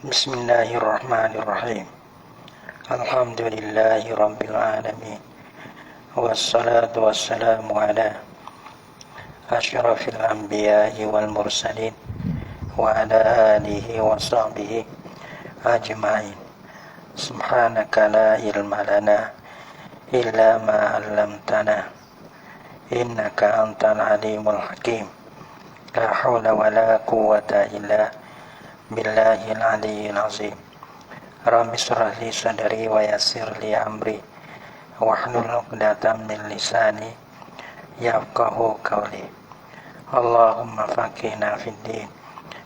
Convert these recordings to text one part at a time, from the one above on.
Bismillahirrahmanirrahim. Alhamdulillahi rabbil alamin. Wassalatu wassalamu ala asyrafil anbiya'i wal mursalin wa ala alihi wa sahbihi ajma'in. Subhanaka la ilma lana illa ma 'allamtana innaka antal alimul hakim. La haula wa la quwwata illa billahil aliyyil azim. Rabbi shrah li sadri wa yassir li amri wahlul 'uqdatam min lisani yafqahu qawli. Allahumma faqihna fid din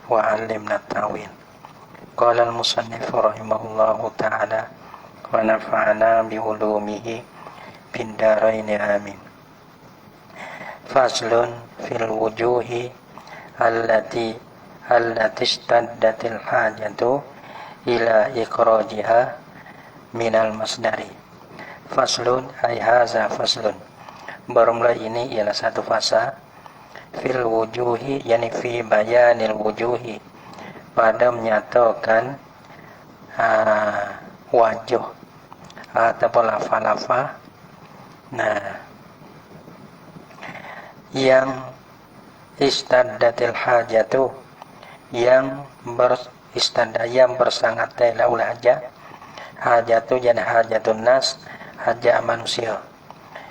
wa 'allimna ta'wil. Qala al-musannif rahimahullahu ta'ala wa nafa'ana bi ulumihi fid dharain amin. Faslun fil wujuhi allati istaddatil hajatu ila ikhrajiha minal masdari. Faslun ay haza faslun. Bermula ini ialah satu fasa. Fil wujuhi, yani fi bayanil wujuhi, pada menyatakan wajah atau lafa-lafa yang istaddatil hajatu, yang bersangat laul hajatu jadi hajatun nas, hajat manusia,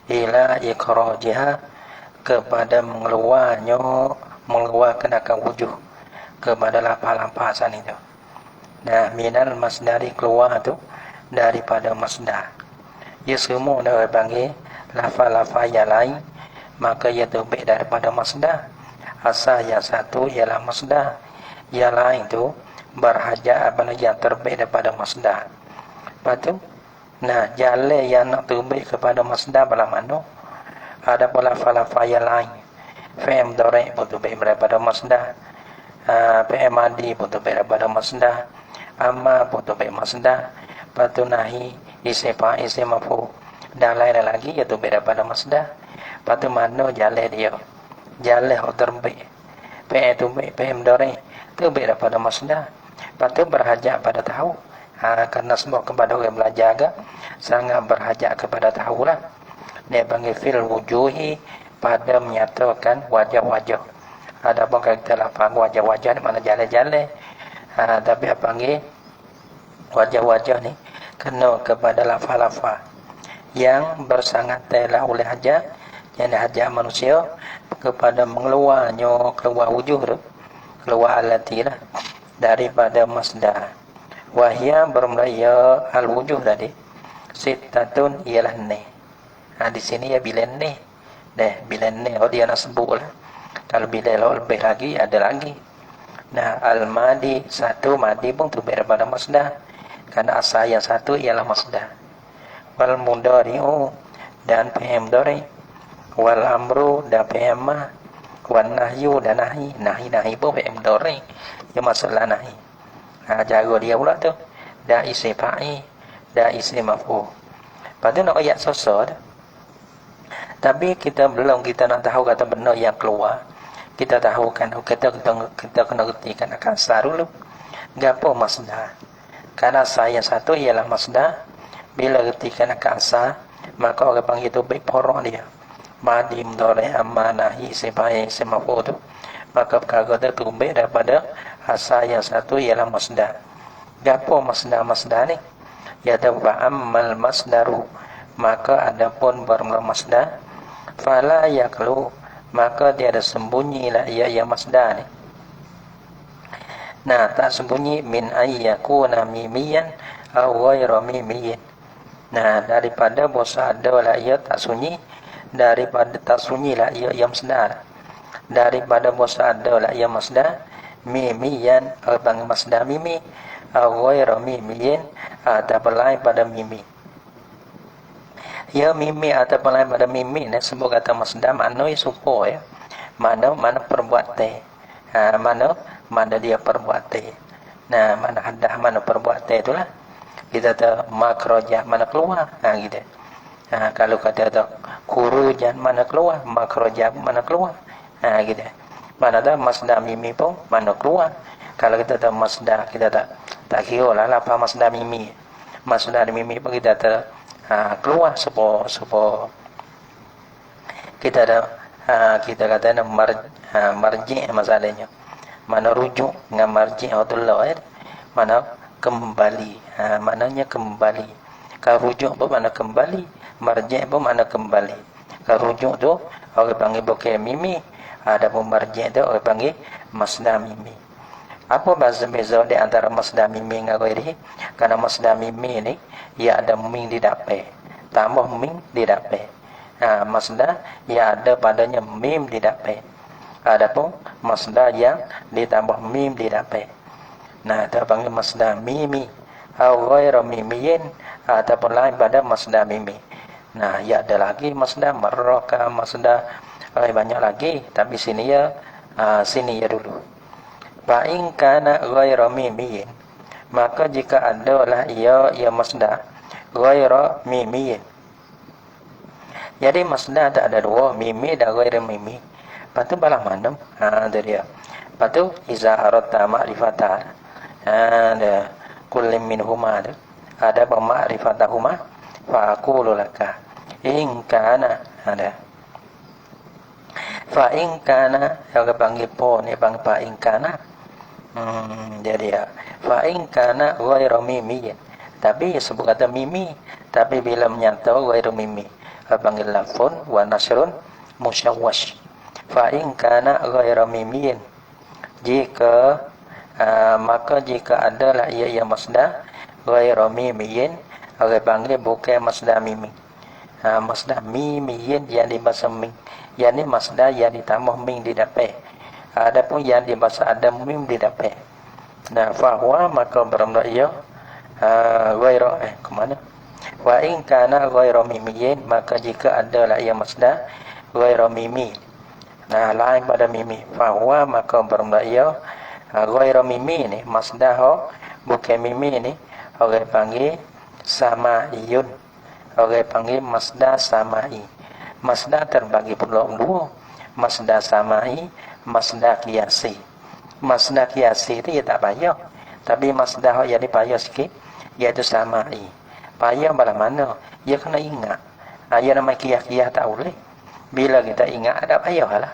ila ikhrajiha, kepada mengeluarkan akan wujud, kepada lapar-lapasan itu. Nah, minal masdari, keluar itu daripada masdar. Ya semua dah panggil lafal-lafal yang lain, maka ia terbit daripada masdar. Asal yang satu ialah masdar, yang lain itu berhajat yang terbit daripada masdar. Lepas tu, jalan yang nak terbit kepada masdar pada mana? Ada pula lafal-lafal yang lain. Fi'il mudhari' pun terbit daripada masdar. Fi'il madhi pun terbit daripada masdar. Amma pun terbit masdar. Lepas tu nahi, isim fa'il, isim maf'ul, dan lain lagi ia terbit daripada masdar. Lepas tu mana jalan dia? Jalan yang terbit. Fi'il terbit, fi'il mudhari' terbit daripada masdar. Lepas tu berhajat pada tahu. Kerana sebab kepada orang belajar agak sangat berhajat kepada tahu lah. Dia panggil fil wujuhi, pada menyatakan wajah-wajah. Ada pun kita lapang wajah-wajah ni mana jalan-jalan. Tapi apa panggil wajah-wajah ni kena kepada lafal-lafal yang bersangat telah oleh hajat, yang hajat manusia, kepada keluar wujud tu, keluar alati lah, daripada masdar. Wahya bermula al-wujud tadi sittatun, ialah ni. Di sini ya bilan ni. Bilan ni dia nak sebut lah. Kalau bilan lebih lagi ada lagi. Al-madi satu, madi pun tu daripada masdar. Karena asal yang satu ialah masdar. Wal mudhari'u, dan fi'il mudhari'. Wal amru, dan fi'il amr. Wal nahyu, dan nahi. Nahi pun fi'il mudhari'. Yang masalah nahi. Jaga dia pula tu. Dan isim fa'il, dan isim maf'ul. Lepas tu nak ayat sosok tu. Tapi kita nak tahu kata benar yang keluar. Kita tahu kan, kita kena retikan akan asal dulu. Gapo masdar? Karena asal yang satu ialah masdar. Bila retikan akan asal, maka orang panggil itu baik porok dia. Madi, mudhari', amma, nahi, isim fa'il, isim maf'ul tu. Maka perkara itu terbit daripada asal yang satu ialah masdar. Gapo masdar ni? Ya tawa ammal masdaru, maka adapun bermula masdar, fala yaklu, maka dia ada sembunyi lah ia masdar ni. Tak sembunyi min ayyakuna mimiyan aw ghairu mimiyin. Daripada bosa ada lah ia tak sunyi, daripada tak sunyi lah ia masdar. Daripada bosa ada lah ia masdar, mimiyan abang masdar mimi, aw ghairu mimiyin, ataupun lain pada mimi. Ya mimi ataupun lain pada mimi ni sebut kata masdar, makna supo ya. Mana perbuatan. Mana dia perbuatan. Mana hadah, mana perbuatan itulah. Kita tahu makrojah, mana keluar. Gitu. Kalau kata tu khurujan, mana keluar, makrojah mana keluar. Gitu. Mana tahu masdar mimi pun mana keluar. Kalau kita tahu masdar, kita tak Tak kira lah lafaz masdar mimi. Masdar mimi pun kita keluar supaya kita ada kita kata marji' masalahnya. Mana rujuk dengan marji' Allah mana kembali. Maknanya kembali. Kalau rujuk pun mana kembali, marji' pun mana kembali. Kalau rujuk tu orang panggil bukan mimi, adapun marji' tu orang panggil masdar mimi. Apa beza di antara masdar mimi dengan ghairi? Karena masdar mimi ni ia ada mim di dapat, tambah mim di dapat. Masdar yang ada padanya mim di dapat. Adapun masdar yang ditambah mim di dapat. Nah, itu panggil masdar mimi. Atau ghairu mimiyin, ataupun lain pada masdar mimi. Nah, ya ada lagi masdar marraka, masdar banyak lagi, tapi sini ya dulu. Fa in kana ghairu mimiyin, maka jika adalah ia masdar ghairu mimiyin. Jadi masdar tak ada dua, mimi dan ghairu mimi. Lepas tu balah mana? Itu dia. Lepas tu iza aradta ma'rifata. Ada kullim minhuma tu. Ada ma'rifatahuma fa aqulu laka in kana ada. Fa in kana yang panggil po ni panggil fa in kana. Jadi ya. Fa in kana ghairu mimi. Tapi sebut kata mimi, tapi bila menyata ghairu mimi, panggil lafun wa nasrun musyawwash. Fa in kana ghairu mimiyin, jika maka jika adalah ia masdar ghairu mimiyin, orang panggil bukan masdar mimi. Masdar mimiyin yang di bahasa mim, yang ni masdar yang ditambah mim di depan. Adapun yang di bahasa ada mim di depan. Nah, fa huwa maka bermakna ia ghairu ke mana? Wa in kana ghairu mimiyin, maka jika adalah ia masdar ghairu mimi. Nah, lain pada mimi. Fa huwa maka bermakna ia ghairu mimi ni masdar bukan mimi ni orang panggil sama'iyun. Orang panggil masdar sama'i. Masdar terbagi pula dua. Masdar sama'i, masdar qiyasi. Masdar qiyasi itu ya tak payah. Tapi masdar yang dipayah sikit iaitu sama'i. Payah bala mana? Dia kena ingat. Dia nama qiyah-qiyah tak boleh. Bila kita ingat ada payah lah.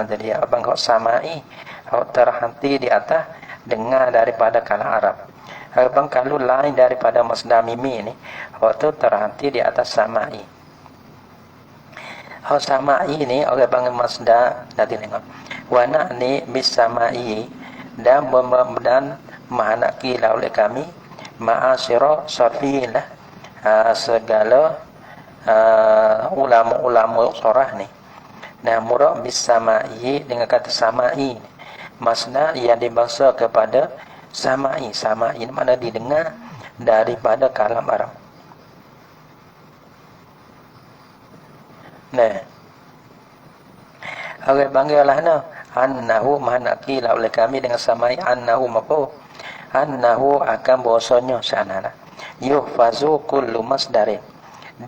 Jadi abang kau sama'i, kau terhenti di atas dengar daripada kalam Arab. Abang kalau lain daripada masdar mimi ni, kau tu terhenti di atas sama'i. Kau sama'i ni orang panggil masdar, nanti tengok. Wana ni bis sama'i dan makna kila oleh kami ma'asyira sarfiyin lah, segala ulama-ulama sorah ni. Nah, murad bis sama'i dengan kata sama'i, masdar yang dibahasa kepada sama'i. Sama'i mana didengar daripada kalam Arab. Nah, orang panggil lah annahu mana kila oleh kami dengan sama'i annahu mapo annahu akan bahasanya sana yuhfazu kullu masdarin,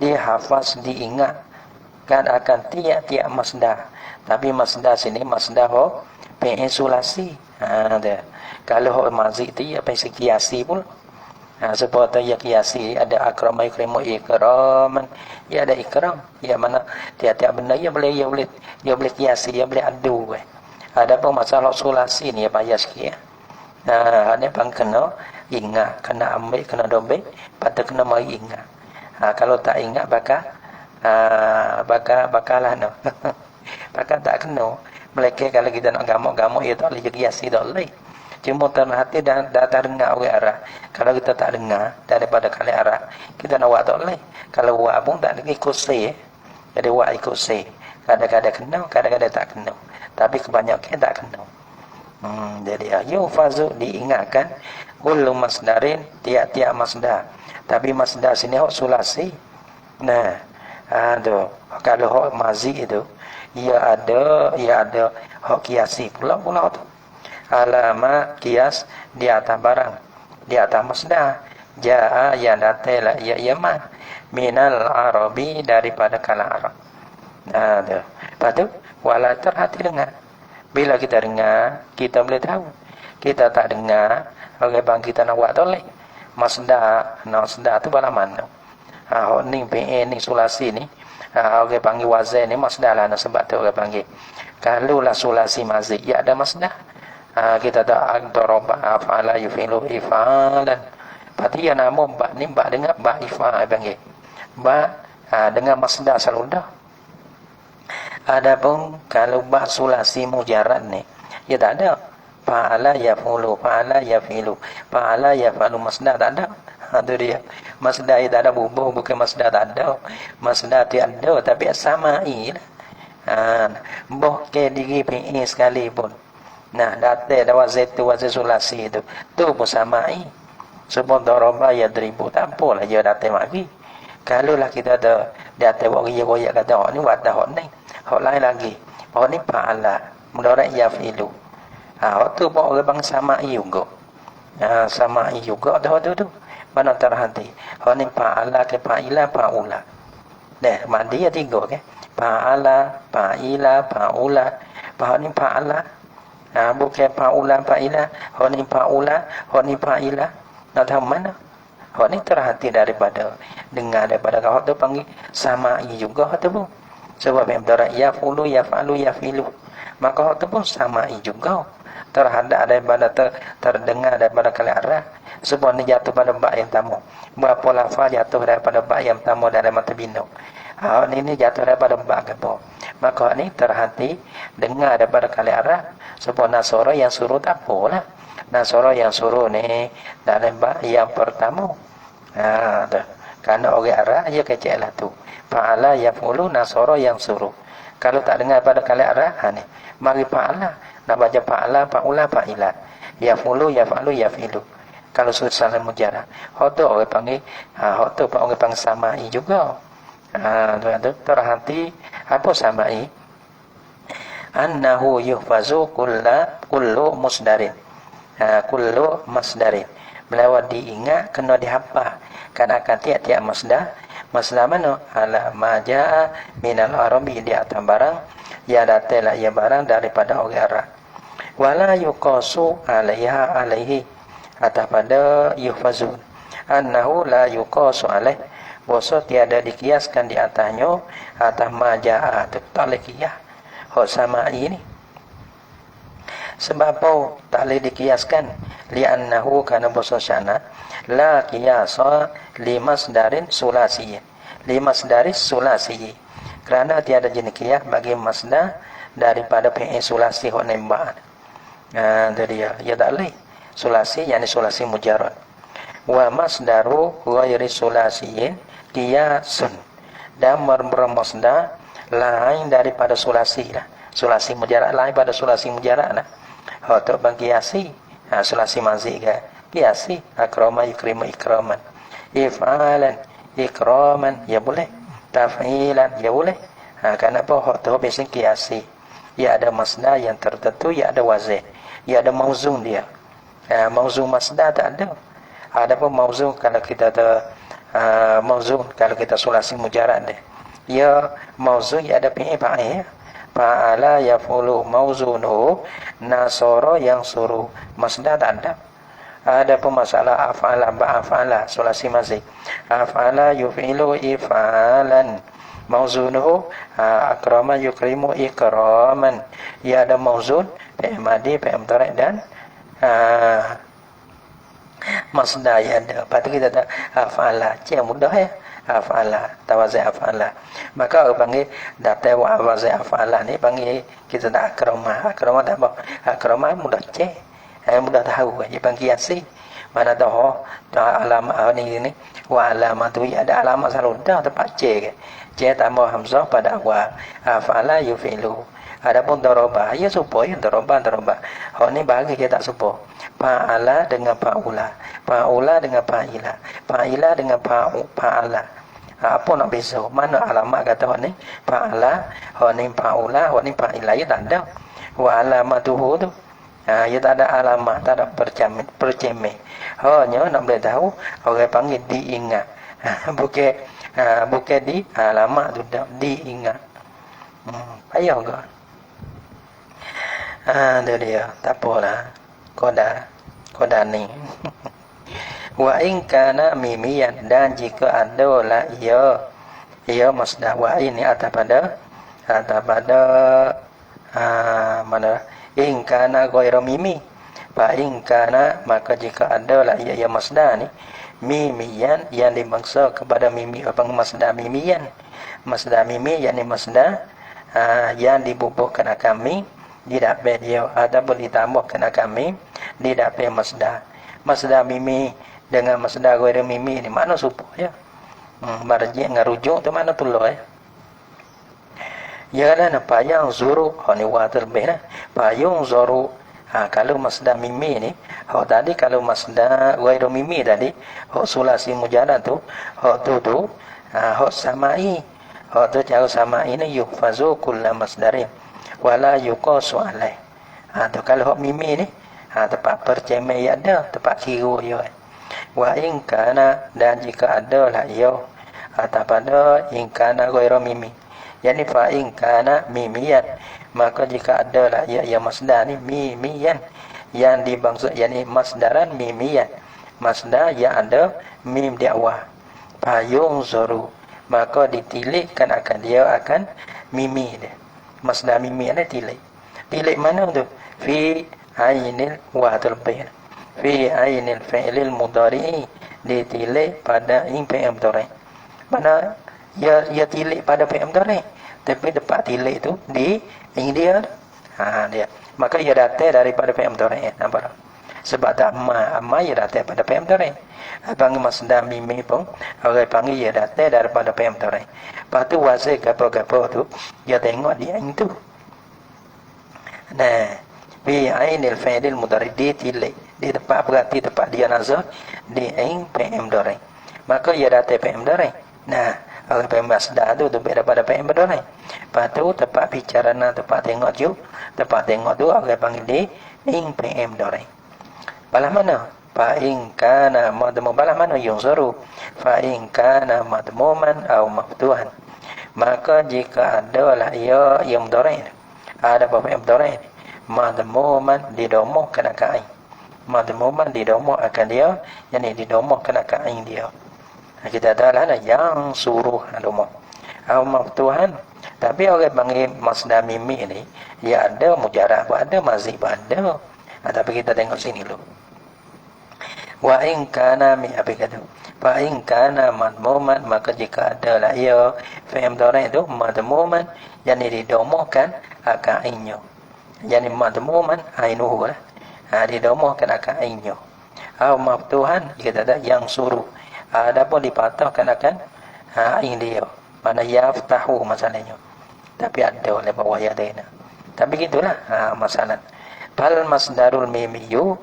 dihafaz diingat kan akan tiap-tiap masdar. Tapi masdar sini masdar pengisolasi. Kalau mazi tu ya pengisolasi pun. Seperti ya kiasi ada akrama ikrimu ikraman, ya ada ikram, ya mana tiap-tiap benda ya boleh kiasi, ya boleh adu. Ada pun masalah isolasi ni ya payah sikit. Ada pang kena ingat, kena ambil, kena dobek, patut kena mari ingat. Kalau tak ingat bakalah no. Bakal tak kena. Mereka kalau kita nak gamuk ia tak boleh kiasi tak boleh. Cuma terhati dan data dengar orang Arab. Kalau kita tak dengar daripada kali Arab, kita nak buat tak boleh. Kalau buat pun tak ikut se. Jadi buat ikut se. Kadang-kadang kena, kadang-kadang tak kena. Tapi kebanyakan tak kena. Jadi yufazu diingatkan kullu masdarin, tiap-tiap masdar. Tapi masdar sini sulasi. Nah, kalau hak mazi itu ia ada hak kiasi pula tu. Alama kias di atas barang, di atas masdar. Jaa yang datailah ia yaman minal arabi daripada kalam Arab. Lepas tu wala terhati dengar. Bila kita dengar, kita boleh tahu. kita tak dengar orang bang kita nak buat toleh masdar tu bala mana hok ni pe ni sulasi ni orang panggil wazan ni masdar lah sebab tu orang panggil kalau lah sulasi mazid ya ada masdar kita tak daraba afala yufilu ifalan berarti ya nama ba ni ba dengan ba ifal panggil ba dengan masdar selalu dah. Adapun kalau ba sulasi mujarrad ni ya tak ada fa'ala yaf'ulu fa'ala yafilu fa'ala yaf'alu masdar tak ada. Tu dia masdar tak ada bubuh bukan masdar tak ada masdar tiada tapi sama'i lah. Boh ke diri PE sekalipun nah datang ada wazir tu wazir sulasi tu pun sama'i sebab daraba yadribu tak apalah dia datang mari kalau lah kita ada datang buat goyak kata hok ni wadah hok ni hok lain lagi hok ni fa'ala mudarat yafilu hok tu pun orang bang sama'i juga sama'i juga tu mana terhenti hok ni fa'ala ke fa'ila fa'ula dah mandi ya tiga ke fa'ala fa'ila fa'ula hok ni fa'ala bukan fa'ula fa'ila hok ni fa'ula hok ni fa'ila nak tahu mana hok ni terhenti daripada dengar daripada hok tu panggil sama'i juga hok tu pun sebab yang mudarat yaf'ulu yaf'alu yafilu maka hok tu pun sama'i juga terhadap daripada terdengar daripada kalam Arab sebab ni jatuh pada ba yang tamu berapa lafaz jatuh daripada ba yang tamu dari mata bina ni jatuh daripada ba ke apa maka ni terhenti dengar daripada kalam Arab sebab nasara yang suruh tak apalah nasara yang suruh ni dalam ba yang pertama tu kerana orang Arab dia keceklah tu fa'ala yaf'ulu nasara yang suruh kalau tak dengar pada kalam Arab ni mari fa'ala nak baca fa'ala fa'ula fa'ila yaf'ulu yaf'alu yafilu kalau susah mujarrad hok tu orang panggil hok tu orang panggil sama'i juga tu terhenti apa sama'i annahu yuhfazu kullu musdarin kullu masdarin melawat diingat kena dihafal kan akan tiap-tiap masdar mana ala maja minal arabi di atas barang ya datanglah ia barang daripada orang Arab wala yuqasu alaihi atas pada yuhfazun annahu la yuqasu alaih boso tiada dikiaskan di atasnya atas majaa tu tak boleh kias hok sama'i ni sebab apa tak boleh dikiaskan li'annahu kana boso syana la qiyasa limasdarin sulasi limasdaris sulasi kerana tiada jenis qiyas bagi masdar daripada fi'il sulasi hok nembak tu dia ya tak boleh sulasi yakni sulasi mujarrad wa masdaru ghairi sulasiyin qiyasun dan bermasdar lain daripada sulasi lah sulasi mujarrad lain pada sulasi mujarrad lah hok tu bagi kiasi sulasi mazid ke kiasi akrama yukrimu ikraman if'alan ikraman ya boleh taf'ilan ya boleh kenapa hok tu biasa kiasi ya ada masdar yang tertentu ya ada wazin ya ada mauzun dia mauzun masdar tak ada adapun mauzun kalau kita ada mauzun kalau kita sulasi mujarrad dia ya mauzun ya ada fi'il fa'il fa'ala yaf'ulu mauzunuhu nasara yang suruh masdar tak ada adapun masalah af'ala ba'af'ala sulasi mazid af'ala yuf'ilu if'alan mauzunuhu akrama yukrimu ikraman ya ada mauzun fi'il madi fi'il mudhari' dan masdar ya ada lepas tu kita tak af'ala cik mudah ya af'ala tawazin af'ala maka orang panggil datang wazin af'ala ni panggil kita tak akrama tak apa akrama mudah cek mudah tahu dia panggil kiasi mana tahu alamat ni wa alamat tu ada alamat selalu dah tempat cek cek tambah hamzah pada awal af'ala yufilu adapun daraba ya supaya daraba hok ni bagi dia tak supaya fa'ala dengan fa'ula dengan fa'ila dengan fa'ala apa nak beza mana alamat kata hok ni fa'ala hok ni fa'ula hok ni fa'ila ya tak ada wa alamatuhu tu ya tak ada alamat tak ada percemeh hanya nak boleh tahu orang panggil diingat bukan di alamat tu diingat payah ke tu dia tak apalah Qadani. Wa in kana mimiyan, dan jika adalah ia masdar. Wa ini atas pada mana in kana ghairu mimi. Fa in kana, maka jika adalah ia masdar ni mimiyan, yang dimaksud kepada mimi abang masdar mimiyan. Masdar mimi yakni masdar yang dibubuhkan kami tidak dia ataupun ditambahkan kami tidak masdar. Masdar mimi dengan masdar ghairu mimi ni makna serupa ya. Marji' ngarujuk tu mana tulur ya. Ya kan payung zuru ni wa terbih dah. Payung zuru kalau masdar mimi ni, tadi kalau masdar ghairu mimi tadi, sulasi mujarrad tu, tu samai. Tu cara samai ni yufazu kullu masdarin wala yuqasu alaih. Tu kalau mimi ni, tempat percemai ada, tempat kira dia. Wa in kana, dan jika ada lah ia atau pada in kana ghairu mimi. Yani fa in kana mimiyan, maka jika ada lah ia masdar ni mimiyan, yang dimaksud yani masdaran mimiyan, masdar yang ada mim di awal. Payung zuru, maka ditilikkan akan dia akan mimi dia. Masdar mimi ni tilik. Tilik mana tu? Fi ainil wa terbih. Fi ainil fi'lil mudhari, ditilik pada in fi'il mudhari. Mana ia tilik pada fi'il mudhari, tapi tempat tilik tu di in dia. Dia. Maka ia datang daripada fi'il mudhari. Nampak tak? Sebab tak amma ia datang pada fi'il mudhari. Panggil masdar mimi pun orang panggil ia datang daripada fi'il mudhari. Lepas tu wazir gapo-gapo tu dia tengok dia in tu. Nah, bi ainil fi'lil mudhari, ditilik di tempat berarti tempat dia nazar di in fi'il mudhari. Maka ia datang fi'il mudhari. Nah, orang fi'il masdar tu daripada fi'il mudhari. Lepas tu tempat bicara tempat tengok tu, tempat tengok tu orang panggil di in fi'il mudhari. Balas mana? Fa in kana madmum, balas mana yunzaru? Fa in kana madmuman atau maftuhan, maka jika adalah ia yang mudhari, ada apa fi'il mudhari madmuman didomohkan akan ain. Madmuman didomoh akan dia, yakni didomohkan akan ain dia. Kita adalah yang suruh domoh atau maftuhan. Tapi orang panggil masdar mimi ni, dia ada mujarrad, ada mazid, ada. Tapi kita tengok sini dulu. Wa in kana mi apa kata? Fa in kana madmuman, maka jika adalah ia fi'il mudhari itu madmuman, yang didomohkan akan ainnya. Yani madmuman ainuhu lah. Didomohkan akan ainnya. Au maftuhan, kita ada yang suruh. Adapun dipatahkan akan ain dia. Mana yaftahu masalahnya. Tapi ada oleh bawah yadaina. Tapi gitulah masalah. Fal masdarul mimiyu,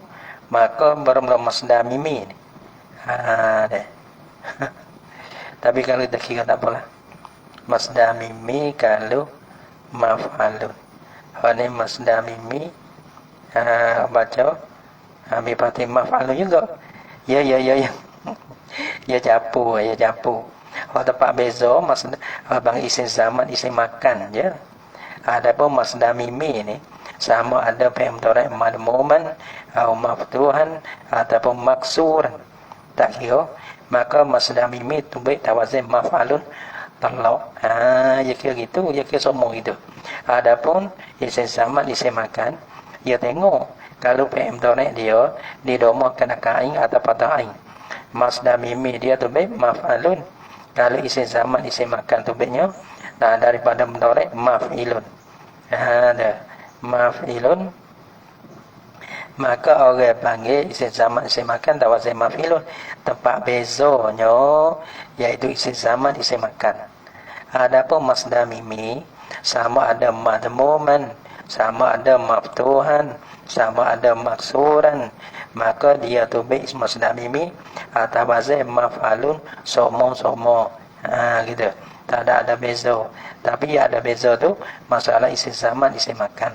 maka bermula masdar mimi ni. Tapi kalau kita kira tak apalah. Masdar mimi kalau maf'alun. Ini masdar mimi baca ambil pati maf'alun juga. Ya. Ya capu. Tempat beza masdar bang isim zaman, isim makan je. Adapun masdar mimi ni sama ada fi'il mudhari madmuman atau maftuhan ataupun maksuran, tak kira. Maka masdar mimi tu baik tawazin maf'alun talaq. Ya kira gitu, ya kira semua gitu. Adapun isim zaman, isim makan, dia tengok kalau fi'il mudhari dia didomohkan akan ain atau patah ain. Masdar mimi dia tu baik maf'alun. Kalau isim zaman, isim makan tu baiknya daripada mudhari maf'ilun. Ada maf'ilun, maka orang panggil isim zaman, isim makan tawazin maf'ilun. Tempat bezanya iaitu isim zaman, isim makan. Adapun masdar mimi sama ada madmuman, sama ada maftuhan, sama ada maksuran, maka dia tu baik masdar mimi tawazin maf'alun somo. Gitu. Tak ada beza. Tapi ada beza tu masalah isim zaman, isim makan.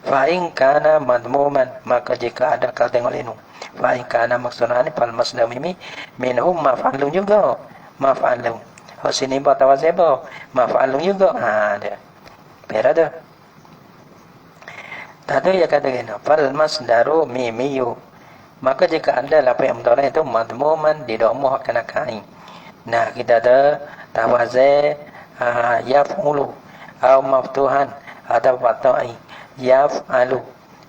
Fa in kana madmuman, maka jika ada kalau tengok linu. Fa in kana maksudnya ni fal masdar mimi minhum maf'alun juga. Maf'alun. Sini buat tawazin apa? Maf'alun juga. Dia. Pera dah. Tadi ya kata gini, fal masdaru mimiyu. Maka jika ada lafaz mudhari itu madmuman didomoh kena kain. Nah, kita ada tawazai yaf'ulu atau maftuhan atau fatai yaf'alu.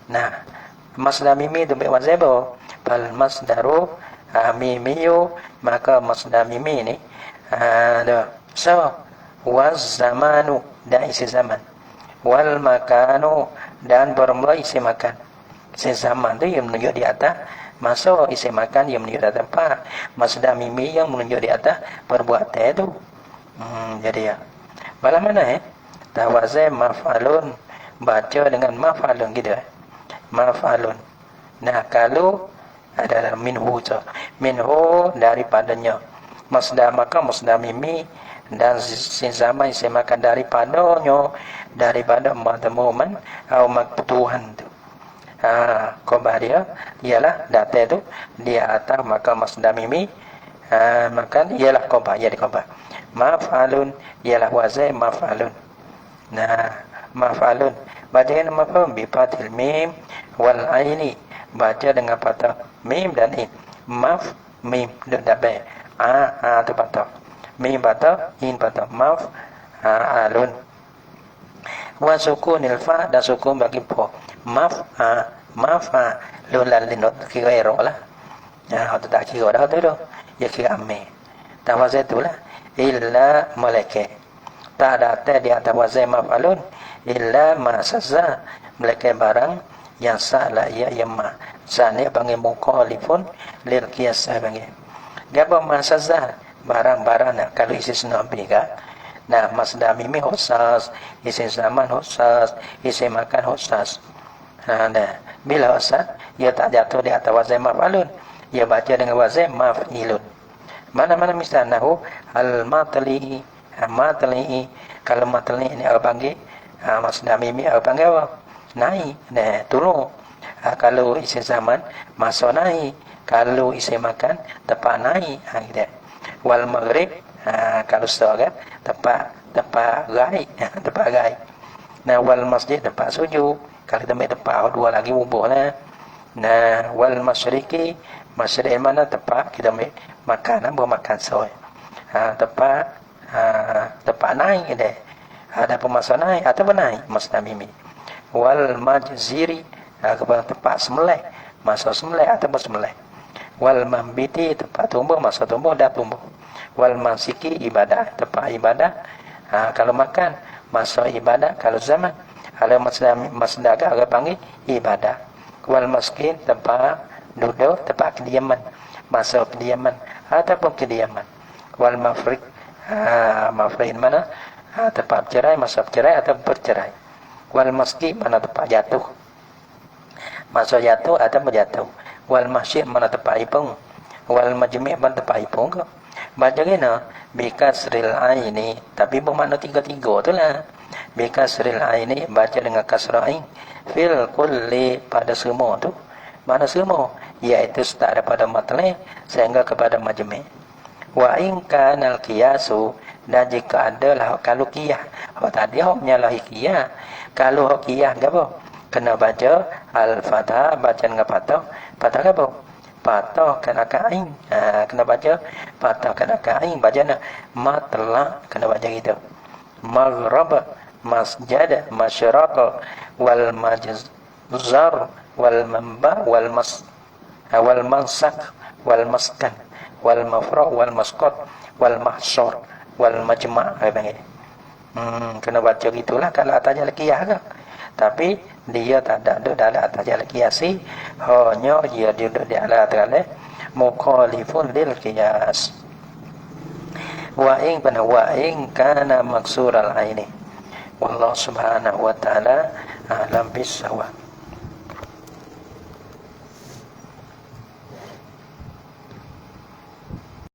Nah, masdar mimi itu wazai apa? Fal masdaru mimiyu, maka masdar mimi ini ada so waz zamanu dan isi zaman, wal makanu dan bermula isi makan. Isi zaman tu yang menunjuk di atas, masuk isi makan yang menunjuk di atas tempat, masdar mimi yang menunjuk di atas perbuatan itu. Jadi ya, bagaimana mana tawazai maf'alun, baca dengan maf'alun gitu maf'alun. Nah, kalau adalah minhu tu, minhu daripadanya masdar, maka masdar mimi dan sin zaman isi makan daripadanya, daripada madmuman atau maktuhan tu. Khabar dia ialah data tu dia atas, maka masdar mimi maka ialah khabar, jadi khabar. Maf'alun ialah wazai maf'alun. Nah, maf'alun baca dengan maf'ul bi fathil mim wal aini, baca dengan patah mim dan in. Maf mim dabai tu patah, mim patah, in patah, maf alun. Wa sukunil fa dan sukun bagi po, maf lun lalin kira ero lah. Atau tak kira dah tu ya kira ame. Tawazai itulah illa malaikat. Tak ada di atas wazai maf'alun illa ma sazza, malaikat barang yang salah ya yamma. Sana panggil mukhalifun lil qiyas panggil. Gapo ma sazza barang-barang nak kalau isi sunabi ka. Nah, masdar mimi khusus, isi zaman khusus, isi makan khusus. Nah, bila khusus, ia tak jatuh di atas wazai maf'alun, ia baca dengan wazai maf'ilun. Mana-mana misal nahu al-matli, matli. Kalau matli ini apa panggil? Masdar mimi apa panggil apa? Naik, turun. Kalau isi zaman masuk naik, kalau isi makan tepat naik. Gitu. Wal maghrib, kalau seorang tepat gai, tepat gai. Nah, wal masjid tempat sujud. Kalau tempat dua lagi bubuh lah. Nah, wal masyriqi, masyriq mana tempat kita makan, makan soy. Tempat naik deh. Ada pemasuk naik atau naik masdar mimi. Wal majziri, kepada tempat sembelih, masuk sembelih atau bersembelih. Wal mambiti, tempat tumbuh, masuk tumbuh dah tumbuh. Wal mansiki, ibadah, tempat ibadah. Kalau makan masuk ibadah, kalau zaman kalau masdar agak panggil ibadah. Wal maskin, tempat duduk, tempat kediaman, masuk kediaman ataupun kediaman. Wal mafrik, mafrik mana? Tempat bercerai, masuk bercerai atau bercerai. Wal maski, mana tempat jatuh, masuk jatuh atau berjatuh. Wal masjid, mana tempat ipung. Wal majmi', mana tempat ipung ke. Baca kena bikasril aini, tapi bermakna tiga-tiga tu lah. Bikasril aini, baca dengan kasrah ain. Fil kulli, pada semua tu. Mana semua? Iaitu start daripada matli sehingga kepada majmi'. Wa in kanal qiyasu, dan jika adalah kalau qiyah. Tadi hoknya lah qiyah. Kalau hok qiyah apa? Kena baca al-fatah, baca dengan patah. Patah apa? Patah kena kain. Kena baca patah kena kain, baca nak matla, kena baca gitu. Maghrib, masjid, masyraq, wal majzar, wal manba, wal mansak, wal maskan, wal mafra, wal masqat, wal mahsyar, wal majma'. Kena baca gitulah kalau atasnya qiyas ke. Tapi dia tak ada duduk dalam atasnya qiyasi, hanya dia duduk di atas mukhalifun lil qiyas. Wa in kana maksural aini. Wallahu subhanahu wa ta'ala a'lam bis-shawab.